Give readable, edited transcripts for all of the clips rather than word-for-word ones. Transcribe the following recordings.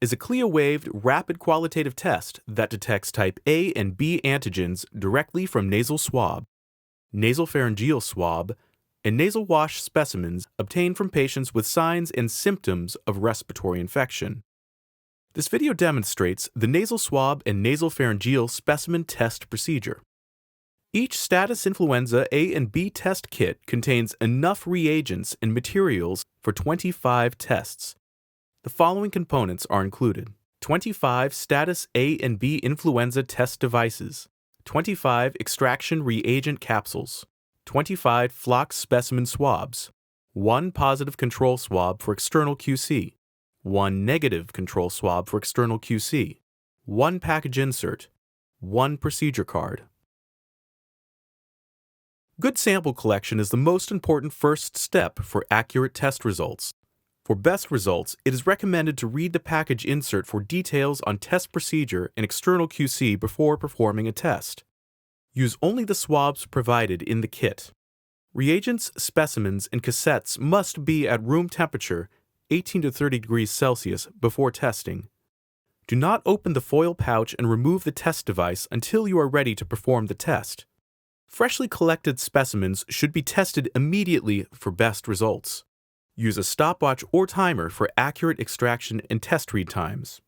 is a CLIA-Waived rapid qualitative test that detects type A and B antigens directly from nasal swab, nasopharyngeal swab, and nasal wash specimens obtained from patients with signs and symptoms of respiratory infection. This video demonstrates the nasal swab and nasopharyngeal specimen test procedure. Each status influenza A and B test kit contains enough reagents and materials for 25 tests. The following components are included: 25 status A and B influenza test devices, 25 extraction reagent capsules, 25 flock specimen swabs, 1 positive control swab for external QC, 1 negative control swab for external QC, 1 package insert, 1 procedure card. Good sample collection is the most important first step for accurate test results. For best results, it is recommended to read the package insert for details on test procedure and external QC before performing a test. Use only the swabs provided in the kit. Reagents, specimens, and cassettes must be at room temperature, 18 to 30 degrees Celsius, before testing. Do not open the foil pouch and remove the test device until you are ready to perform the test. Freshly collected specimens should be tested immediately for best results. Use a stopwatch or timer for accurate extraction and test read times.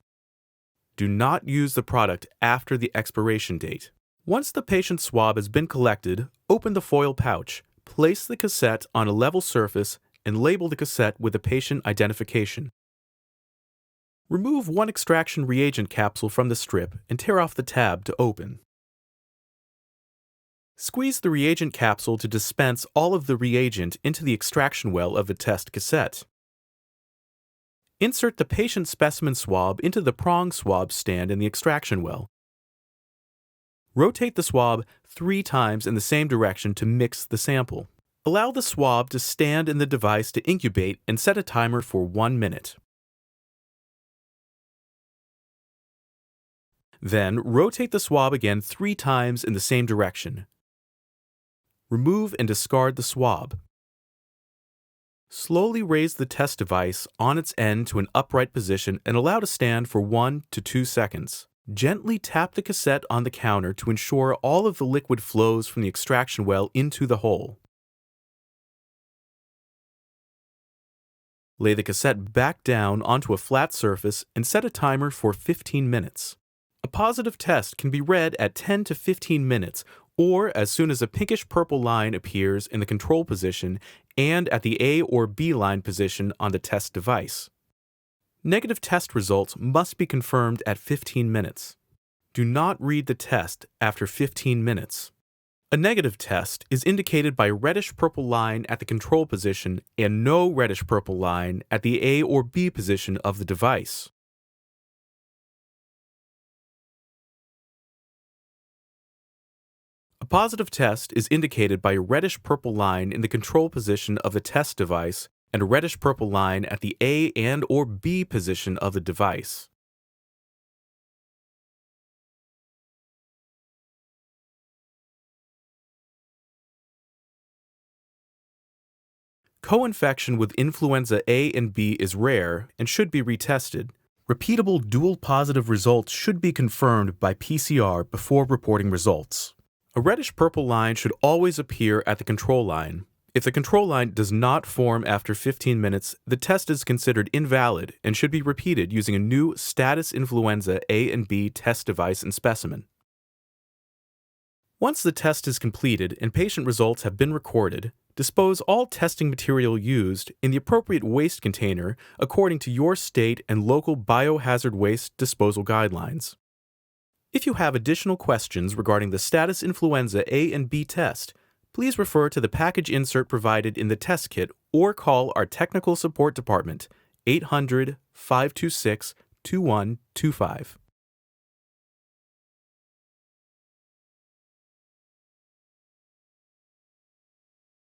Do not use the product after the expiration date. Once the patient's swab has been collected, open the foil pouch, place the cassette on a level surface, and label the cassette with the patient identification. Remove 1 extraction reagent capsule from the strip and tear off the tab to open. Squeeze the reagent capsule to dispense all of the reagent into the extraction well of the test cassette. Insert the patient specimen swab into the prong swab stand in the extraction well. Rotate the swab 3 times in the same direction to mix the sample. Allow the swab to stand in the device to incubate and set a timer for 1 minute. Then, rotate the swab again 3 times in the same direction. Remove and discard the swab. Slowly raise the test device on its end to an upright position and allow to stand for 1 to 2 seconds. Gently tap the cassette on the counter to ensure all of the liquid flows from the extraction well into the hole. Lay the cassette back down onto a flat surface and set a timer for 15 minutes. A positive test can be read at 10 to 15 minutes or as soon as a pinkish-purple line appears in the control position and at the A or B line position on the test device. Negative test results must be confirmed at 15 minutes. Do not read the test after 15 minutes. A negative test is indicated by a reddish-purple line at the control position and no reddish-purple line at the A or B position of the device. A positive test is indicated by a reddish-purple line in the control position of the test device and a reddish-purple line at the A and or B position of the device. Co-infection with influenza A and B is rare and should be retested. Repeatable dual positive results should be confirmed by PCR before reporting results. A reddish-purple line should always appear at the control line. If the control line does not form after 15 minutes, the test is considered invalid and should be repeated using a new status influenza A and B test device and specimen. Once the test is completed and patient results have been recorded, dispose all testing material used in the appropriate waste container according to your state and local biohazard waste disposal guidelines. If you have additional questions regarding the status influenza A and B test, please refer to the package insert provided in the test kit or call our technical support department 800-526-2125.